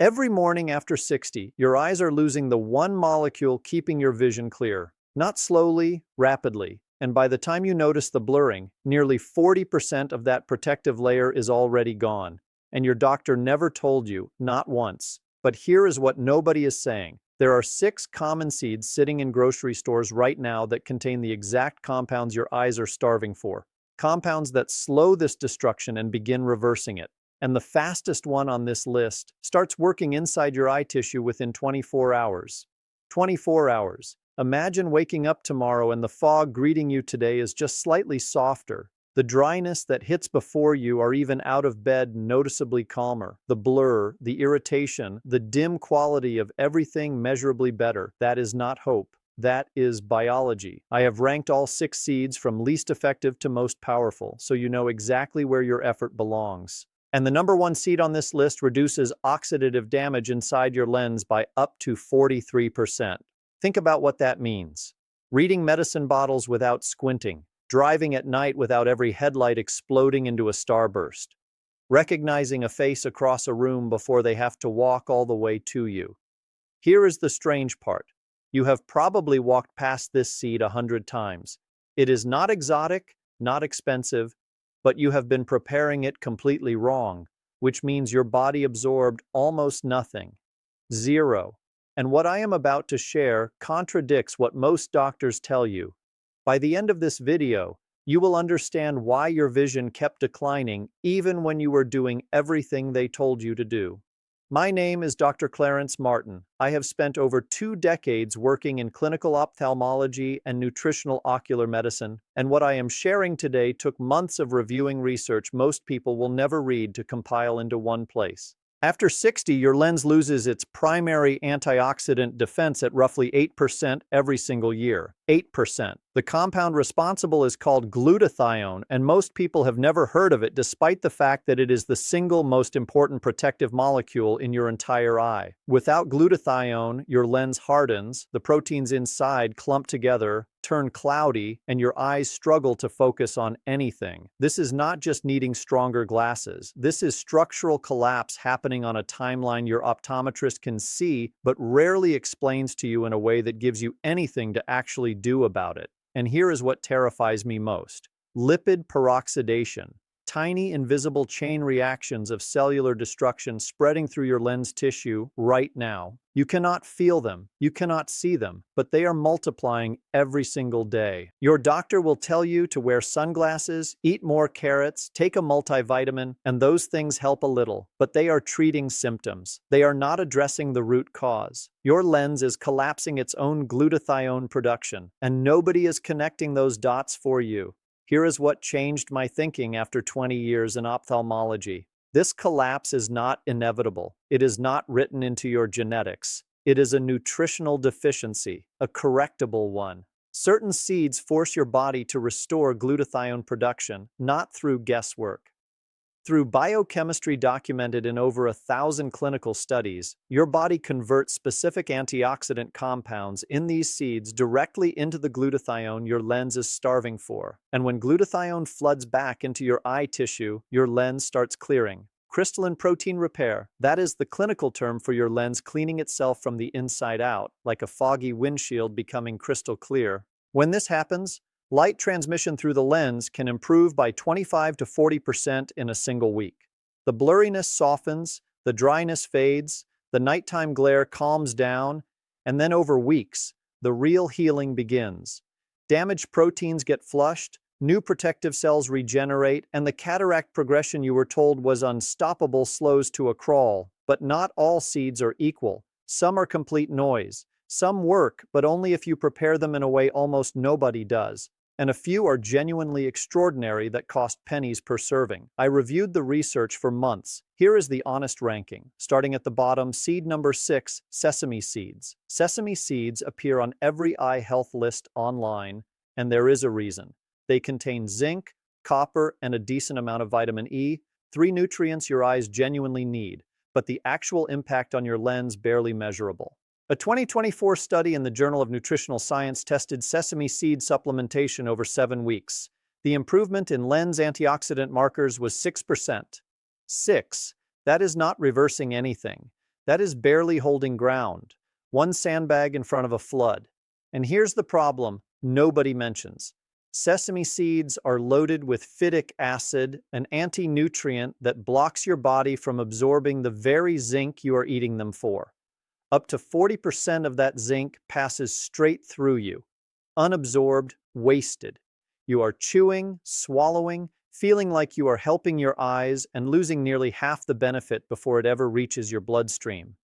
Every morning after 60, your eyes are losing the one molecule keeping your vision clear. Not slowly, rapidly. And by the time you notice the blurring, nearly 40% of that protective layer is already gone. And your doctor never told you, not once. But here is what nobody is saying. There are 6 common seeds sitting in grocery stores right now that contain the exact compounds your eyes are starving for. Compounds that slow this destruction and begin reversing it. And the fastest one on this list starts working inside your eye tissue within 24 hours. 24 hours. Imagine waking up tomorrow and the fog greeting you today is just slightly softer. The dryness that hits before you or even out of bed noticeably calmer. The blur, the irritation, the dim quality of everything measurably better. That is not hope. That is biology. I have ranked all 6 seeds from least effective to most powerful, so you know exactly where your effort belongs. And the number 1 seed on this list reduces oxidative damage inside your lens by up to 43%. Think about what that means. Reading medicine bottles without squinting, driving at night without every headlight exploding into a starburst, recognizing a face across a room before they have to walk all the way to you. Here is the strange part. You have probably walked past this seed 100 times. It is not exotic, not expensive, but you have been preparing it completely wrong, which means your body absorbed almost nothing. Zero. And what I am about to share contradicts what most doctors tell you. By the end of this video, you will understand why your vision kept declining even when you were doing everything they told you to do. My name is Dr. Clarence Martin. I have spent over 2 decades working in clinical ophthalmology and nutritional ocular medicine, and what I am sharing today took months of reviewing research most people will never read to compile into one place. After 60, your lens loses its primary antioxidant defense at roughly 8% every single year. 8%. The compound responsible is called glutathione, and most people have never heard of it despite the fact that it is the single most important protective molecule in your entire eye. Without glutathione, your lens hardens, the proteins inside clump together, turn cloudy, and your eyes struggle to focus on anything. This is not just needing stronger glasses. This is structural collapse happening on a timeline your optometrist can see, but rarely explains to you in a way that gives you anything to actually do about it. And here is what terrifies me most. Lipid peroxidation. Tiny invisible chain reactions of cellular destruction spreading through your lens tissue right now. You cannot feel them, you cannot see them, but they are multiplying every single day. Your doctor will tell you to wear sunglasses, eat more carrots, take a multivitamin, and those things help a little, but they are treating symptoms. They are not addressing the root cause. Your lens is collapsing its own glutathione production, and nobody is connecting those dots for you. Here is what changed my thinking after 20 years in ophthalmology. This collapse is not inevitable. It is not written into your genetics. It is a nutritional deficiency, a correctable one. Certain seeds force your body to restore glutathione production, not through guesswork. Through biochemistry documented in over 1,000 clinical studies, your body converts specific antioxidant compounds in these seeds directly into the glutathione your lens is starving for. And when glutathione floods back into your eye tissue, your lens starts clearing. Crystalline protein repair, that is the clinical term for your lens cleaning itself from the inside out, like a foggy windshield becoming crystal clear. When this happens, light transmission through the lens can improve by 25 to 40% in a single week. The blurriness softens, the dryness fades, the nighttime glare calms down, and then over weeks, the real healing begins. Damaged proteins get flushed, new protective cells regenerate, and the cataract progression you were told was unstoppable slows to a crawl. But not all seeds are equal. Some are complete noise. Some work, but only if you prepare them in a way almost nobody does. And a few are genuinely extraordinary that cost pennies per serving. I reviewed the research for months. Here is the honest ranking. Starting at the bottom, seed number 6, sesame seeds. Sesame seeds appear on every eye health list online, and there is a reason. They contain zinc, copper, and a decent amount of vitamin E, 3 nutrients your eyes genuinely need, but the actual impact on your lens barely measurable. A 2024 study in the Journal of Nutritional Science tested sesame seed supplementation over 7 weeks. The improvement in lens antioxidant markers was 6%. 6. That is not reversing anything. That is barely holding ground. One sandbag in front of a flood. And here's the problem nobody mentions. Sesame seeds are loaded with phytic acid, an anti-nutrient that blocks your body from absorbing the very zinc you are eating them for. Up to 40% of that zinc passes straight through you, unabsorbed, wasted. You are chewing, swallowing, feeling like you are helping your eyes and losing nearly half the benefit before it ever reaches your bloodstream.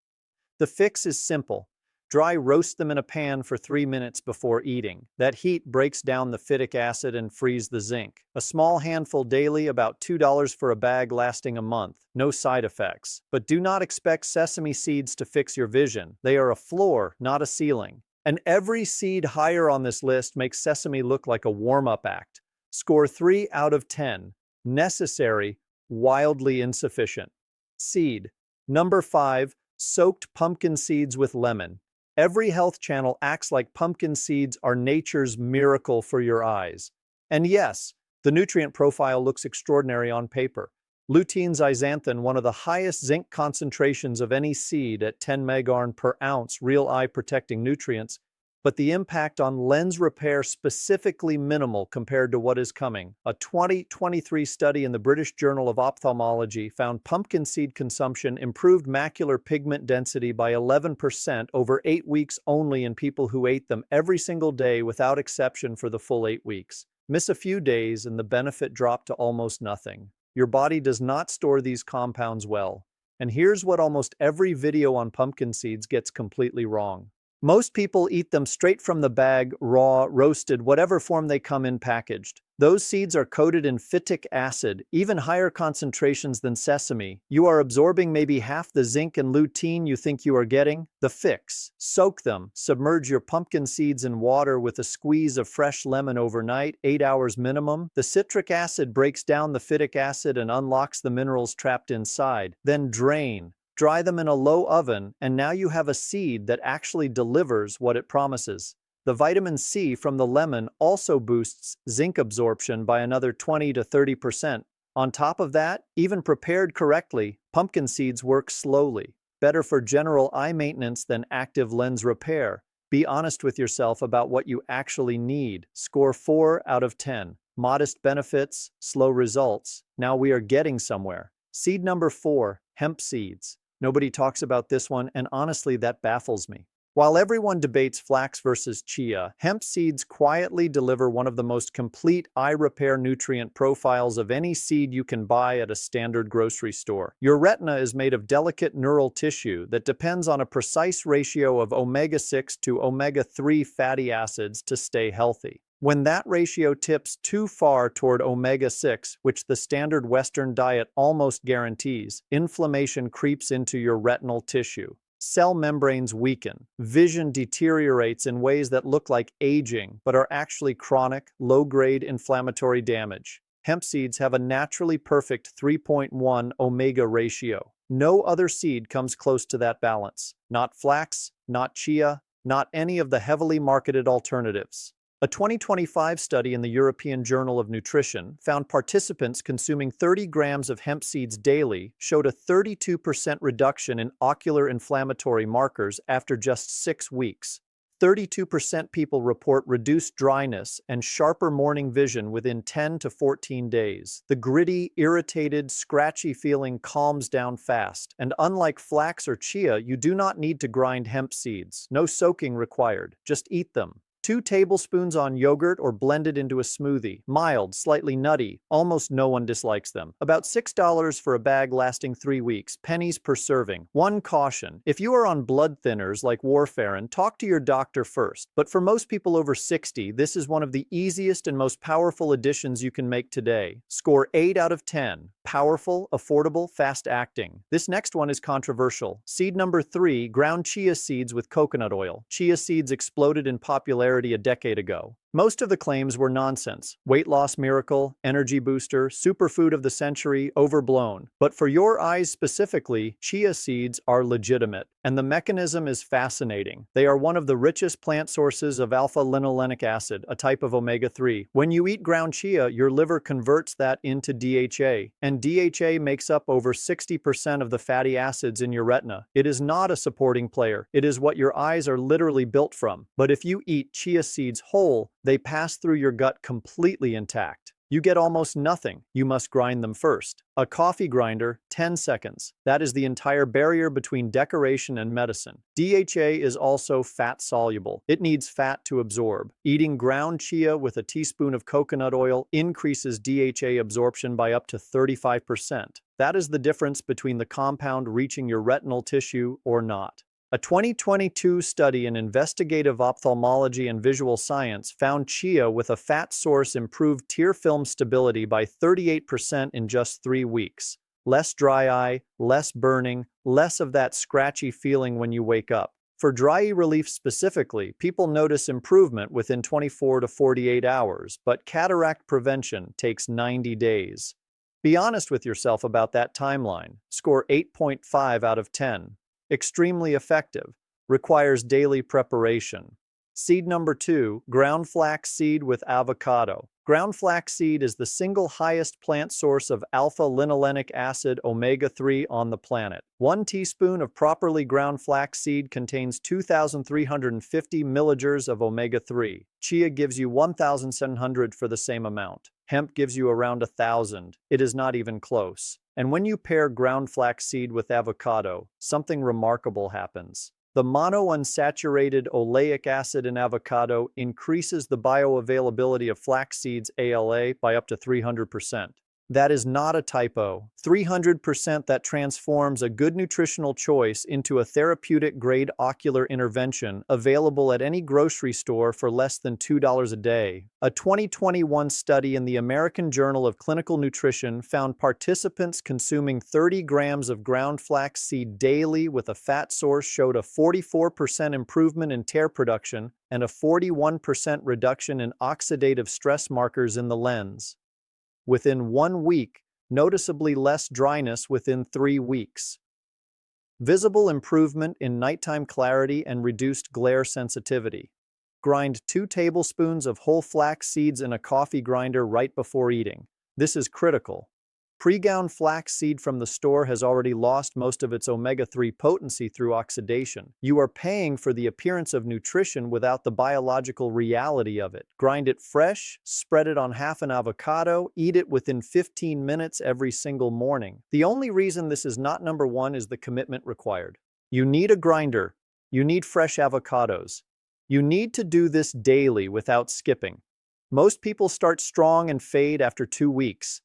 The fix is simple. Dry roast them in a pan for 3 minutes before eating. That heat breaks down the phytic acid and frees the zinc. A small handful daily, about $2 for a bag lasting a month. No side effects. But do not expect sesame seeds to fix your vision. They are a floor, not a ceiling. And every seed higher on this list makes sesame look like a warm-up act. Score 3 out of 10. Necessary, wildly insufficient. Seed. Number 5. Soaked pumpkin seeds with lemon. Every health channel acts like pumpkin seeds are nature's miracle for your eyes. And yes, the nutrient profile looks extraordinary on paper. Lutein zeaxanthin, one of the highest zinc concentrations of any seed at 10 megarn per ounce, real eye-protecting nutrients, but the impact on lens repair specifically minimal compared to what is coming. A 2023 study in the British Journal of Ophthalmology found pumpkin seed consumption improved macular pigment density by 11% over 8 weeks only in people who ate them every single day without exception for the full 8 weeks. Miss a few days and the benefit dropped to almost nothing. Your body does not store these compounds well. And here's what almost every video on pumpkin seeds gets completely wrong. Most people eat them straight from the bag, raw, roasted, whatever form they come in packaged. Those seeds are coated in phytic acid, even higher concentrations than sesame. You are absorbing maybe half the zinc and lutein you think you are getting. The fix: soak them. Submerge your pumpkin seeds in water with a squeeze of fresh lemon overnight, 8 hours minimum. The citric acid breaks down the phytic acid and unlocks the minerals trapped inside. Then drain. Dry them in a low oven, and now you have a seed that actually delivers what it promises. The vitamin C from the lemon also boosts zinc absorption by another 20 to 30%. On top of that, even prepared correctly, pumpkin seeds work slowly. Better for general eye maintenance than active lens repair. Be honest with yourself about what you actually need. Score 4 out of 10. Modest benefits, slow results. Now we are getting somewhere. Seed number 4, hemp seeds. Nobody talks about this one, and honestly, that baffles me. While everyone debates flax versus chia, hemp seeds quietly deliver one of the most complete eye repair nutrient profiles of any seed you can buy at a standard grocery store. Your retina is made of delicate neural tissue that depends on a precise ratio of omega-6 to omega-3 fatty acids to stay healthy. When that ratio tips too far toward omega-6, which the standard Western diet almost guarantees, inflammation creeps into your retinal tissue. Cell membranes weaken. Vision deteriorates in ways that look like aging, but are actually chronic, low-grade inflammatory damage. Hemp seeds have a naturally perfect 3.1 omega ratio. No other seed comes close to that balance. Not flax, not chia, not any of the heavily marketed alternatives. A 2025 study in the European Journal of Nutrition found participants consuming 30 grams of hemp seeds daily showed a 32% reduction in ocular inflammatory markers after just 6 weeks. 32% people report reduced dryness and sharper morning vision within 10 to 14 days. The gritty, irritated, scratchy feeling calms down fast, and unlike flax or chia, you do not need to grind hemp seeds. No soaking required. Just eat them. 2 tablespoons on yogurt or blended into a smoothie. Mild, slightly nutty. Almost no one dislikes them. About $6 for a bag lasting 3 weeks. Pennies per serving. One caution: if you are on blood thinners like warfarin, talk to your doctor first. But for most people over 60, this is one of the easiest and most powerful additions you can make today. Score 8 out of 10. Powerful, affordable, fast-acting. This next one is controversial. Seed number 3, ground chia seeds with coconut oil. Chia seeds exploded in popularity a decade ago. Most of the claims were nonsense. Weight loss miracle, energy booster, superfood of the century, overblown. But for your eyes specifically, chia seeds are legitimate. And the mechanism is fascinating. They are one of the richest plant sources of alpha-linolenic acid, a type of omega-3. When you eat ground chia, your liver converts that into DHA. And DHA makes up over 60% of the fatty acids in your retina. It is not a supporting player. It is what your eyes are literally built from. But if you eat chia seeds whole, they pass through your gut completely intact. You get almost nothing. You must grind them first. A coffee grinder, 10 seconds. That is the entire barrier between decoration and medicine. DHA is also fat-soluble. It needs fat to absorb. Eating ground chia with a teaspoon of coconut oil increases DHA absorption by up to 35%. That is the difference between the compound reaching your retinal tissue or not. A 2022 study in investigative ophthalmology and visual science found chia with a fat source improved tear film stability by 38% in just 3 weeks. Less dry eye, less burning, less of that scratchy feeling when you wake up. For dry eye relief specifically, people notice improvement within 24 to 48 hours, but cataract prevention takes 90 days. Be honest with yourself about that timeline. Score 8.5 out of 10. Extremely effective. Requires daily preparation. Seed number 2, ground flax seed with avocado. Ground flax seed is the single highest plant source of alpha-linolenic acid omega-3 on the planet. 1 teaspoon of properly ground flax seed contains 2,350 milligers of omega-3. Chia gives you 1,700 for the same amount. Hemp gives you around 1,000. It is not even close. And when you pair ground flax seed with avocado, something remarkable happens. The monounsaturated oleic acid in avocado increases the bioavailability of flax seeds ALA by up to 300%. That is not a typo. 300% that transforms a good nutritional choice into a therapeutic-grade ocular intervention available at any grocery store for less than $2 a day. A 2021 study in the American Journal of Clinical Nutrition found participants consuming 30 grams of ground flax seed daily with a fat source showed a 44% improvement in tear production and a 41% reduction in oxidative stress markers in the lens. Within 1 week, noticeably less dryness within 3 weeks. Visible improvement in nighttime clarity and reduced glare sensitivity. Grind 2 tablespoons of whole flax seeds in a coffee grinder right before eating. This is critical. Pre-ground flax seed from the store has already lost most of its omega-3 potency through oxidation. You are paying for the appearance of nutrition without the biological reality of it. Grind it fresh, spread it on half an avocado, eat it within 15 minutes every single morning. The only reason this is not number 1 is the commitment required. You need a grinder. You need fresh avocados. You need to do this daily without skipping. Most people start strong and fade after 2 weeks.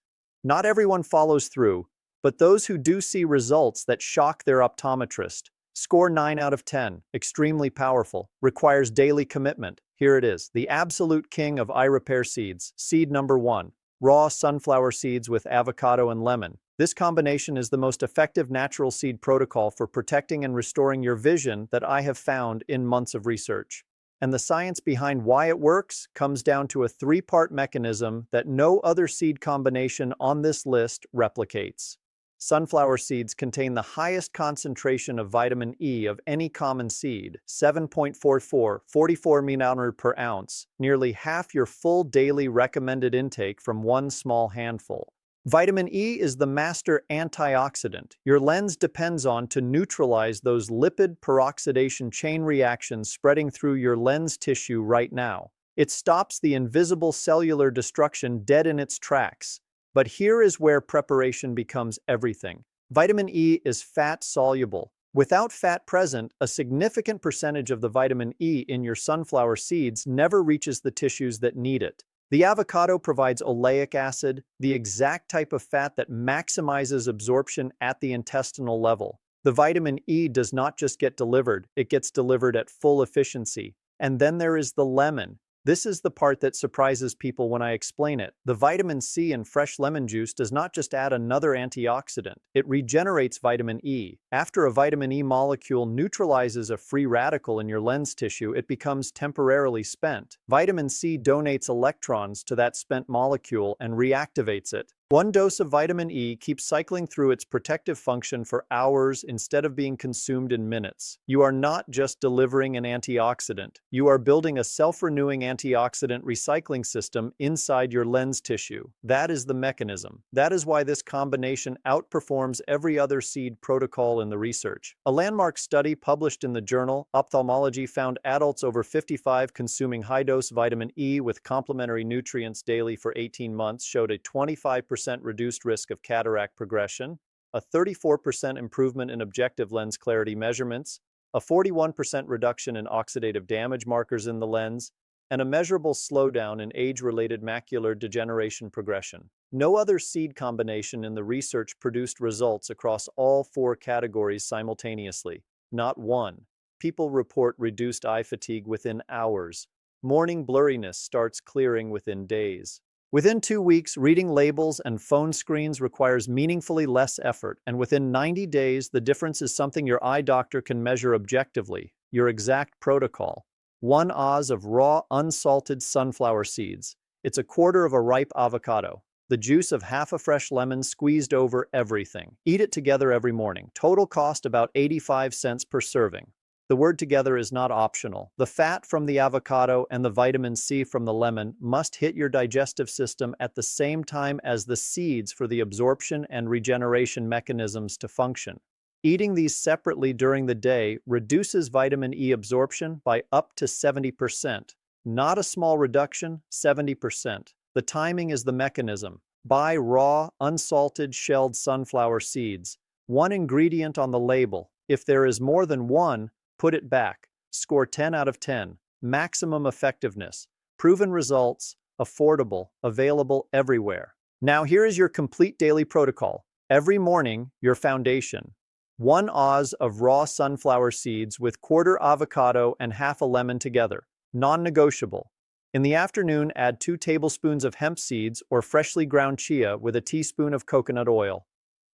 Not everyone follows through, but those who do see results that shock their optometrist. Score 9 out of 10. Extremely powerful. Requires daily commitment. Here it is. The absolute king of eye repair seeds. Seed number 1. Raw sunflower seeds with avocado and lemon. This combination is the most effective natural seed protocol for protecting and restoring your vision that I have found in months of research. And the science behind why it works comes down to a 3-part mechanism that no other seed combination on this list replicates. Sunflower seeds contain the highest concentration of vitamin E of any common seed, 7.44, 44 mg per ounce, nearly half your full daily recommended intake from 1 small handful. Vitamin E is the master antioxidant your lens depends on to neutralize those lipid peroxidation chain reactions spreading through your lens tissue right now. It stops the invisible cellular destruction dead in its tracks. But here is where preparation becomes everything. Vitamin E is fat-soluble. Without fat present, a significant percentage of the vitamin E in your sunflower seeds never reaches the tissues that need it. The avocado provides oleic acid, the exact type of fat that maximizes absorption at the intestinal level. The vitamin E does not just get delivered, it gets delivered at full efficiency. And then there is the lemon. This is the part that surprises people when I explain it. The vitamin C in fresh lemon juice does not just add another antioxidant, it regenerates vitamin E. After a vitamin E molecule neutralizes a free radical in your lens tissue, it becomes temporarily spent. Vitamin C donates electrons to that spent molecule and reactivates it. One dose of vitamin E keeps cycling through its protective function for hours instead of being consumed in minutes. You are not just delivering an antioxidant, you are building a self-renewing antioxidant recycling system inside your lens tissue. That is the mechanism. That is why this combination outperforms every other seed protocol in the research. A landmark study published in the journal Ophthalmology found adults over 55 consuming high-dose vitamin E with complementary nutrients daily for 18 months showed a 25% reduced risk of cataract progression, a 34% improvement in objective lens clarity measurements, a 41% reduction in oxidative damage markers in the lens, and a measurable slowdown in age-related macular degeneration progression. No other seed combination in the research produced results across all 4 categories simultaneously. Not one. People report reduced eye fatigue within hours. Morning blurriness starts clearing within days. Within 2 weeks, reading labels and phone screens requires meaningfully less effort, and within 90 days, the difference is something your eye doctor can measure objectively, your exact protocol. 1 oz of raw, unsalted sunflower seeds. It's a quarter of a ripe avocado. The juice of half a fresh lemon squeezed over everything. Eat it together every morning. Total cost about 85 cents per serving. The word together is not optional. The fat from the avocado and the vitamin C from the lemon must hit your digestive system at the same time as the seeds for the absorption and regeneration mechanisms to function. Eating these separately during the day reduces vitamin E absorption by up to 70%. Not a small reduction, 70%. The timing is the mechanism. Buy raw, unsalted, shelled sunflower seeds. 1 ingredient on the label. If there is more than 1, put it back. Score 10 out of 10. Maximum effectiveness. Proven results. Affordable. Available everywhere. Now here is your complete daily protocol. Every morning, your foundation. 1 oz of raw sunflower seeds with quarter avocado and half a lemon together. Non-negotiable. In the afternoon, add 2 tablespoons of hemp seeds or freshly ground chia with a teaspoon of coconut oil.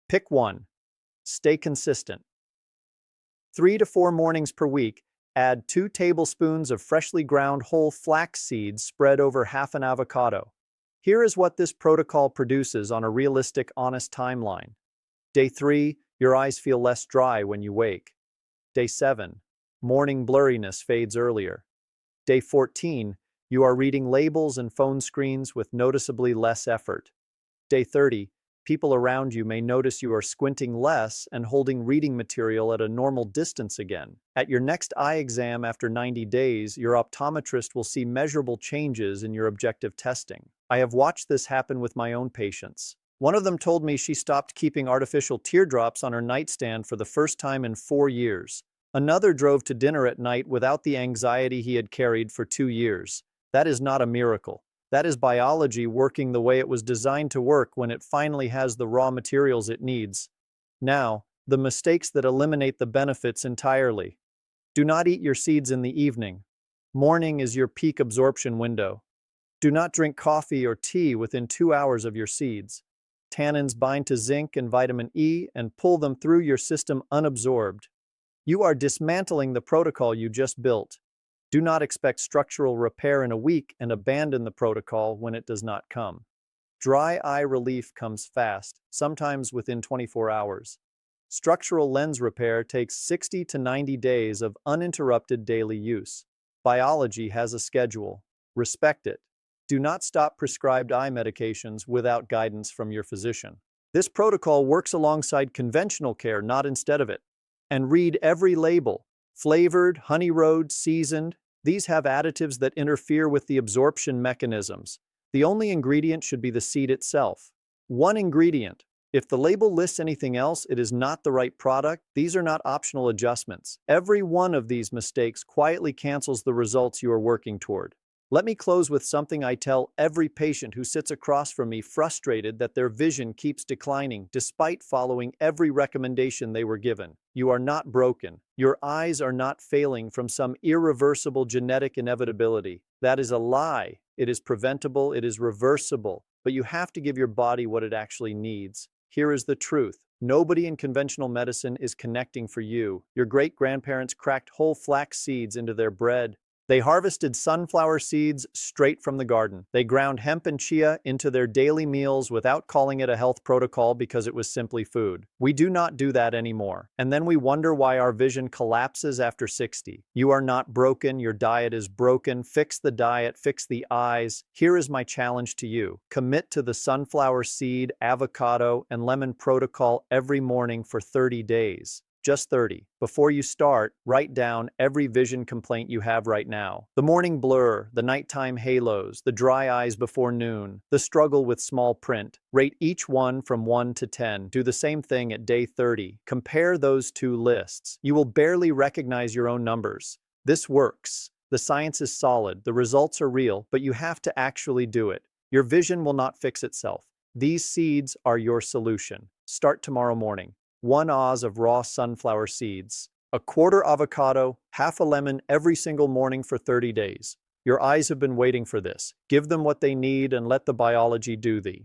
Pick one. Stay consistent. 3 to 4 mornings per week, add 2 tablespoons of freshly ground whole flax seeds spread over half an avocado. Here is what this protocol produces on a realistic, honest timeline. Day 3, your eyes feel less dry when you wake. Day 7, morning blurriness fades earlier. Day 14, you are reading labels and phone screens with noticeably less effort. Day 30, people around you may notice you are squinting less and holding reading material at a normal distance again. At your next eye exam after 90 days, your optometrist will see measurable changes in your objective testing. I have watched this happen with my own patients. One of them told me she stopped keeping artificial teardrops on her nightstand for the first time in 4 years. Another drove to dinner at night without the anxiety he had carried for 2 years. That is not a miracle. That is biology working the way it was designed to work when it finally has the raw materials it needs. Now, the mistakes that eliminate the benefits entirely. Do not eat your seeds in the evening. Morning is your peak absorption window. Do not drink coffee or tea within 2 hours of your seeds. Tannins bind to zinc and vitamin E and pull them through your system unabsorbed. You are dismantling the protocol you just built. Do not expect structural repair in a week and abandon the protocol when it does not come. Dry eye relief comes fast, sometimes within 24 hours. Structural lens repair takes 60 to 90 days of uninterrupted daily use. Biology has a schedule. Respect it. Do not stop prescribed eye medications without guidance from your physician. This protocol works alongside conventional care, not instead of it. And read every label. Flavored, honey road, seasoned. These have additives that interfere with the absorption mechanisms. The only ingredient should be the seed itself. 1 ingredient. If the label lists anything else, it is not the right product. These are not optional adjustments. Every one of these mistakes quietly cancels the results you are working toward. Let me close with something I tell every patient who sits across from me frustrated that their vision keeps declining despite following every recommendation they were given. You are not broken. Your eyes are not failing from some irreversible genetic inevitability. That is a lie. It is preventable, it is reversible, but you have to give your body what it actually needs. Here is the truth. Nobody in conventional medicine is connecting for you. Your great-grandparents cracked whole flax seeds into their bread. They harvested sunflower seeds straight from the garden. They ground hemp and chia into their daily meals without calling it a health protocol because it was simply food. We do not do that anymore. And then we wonder why our vision collapses after 60. You are not broken. Your diet is broken. Fix the diet. Fix the eyes. Here is my challenge to you. Commit to the sunflower seed, avocado, and lemon protocol every morning for 30 days. Just 30. Before you start, write down every vision complaint you have right now. The morning blur, the nighttime halos, the dry eyes before noon, the struggle with small print. Rate each one from 1 to 10. Do the same thing at day 30. Compare those two lists. You will barely recognize your own numbers. This works. The science is solid, the results are real, but you have to actually do it. Your vision will not fix itself. These seeds are your solution. Start tomorrow morning. 1 oz of raw sunflower seeds, a quarter avocado, half a lemon every single morning for 30 days. Your eyes have been waiting for this. Give them what they need and let the biology do the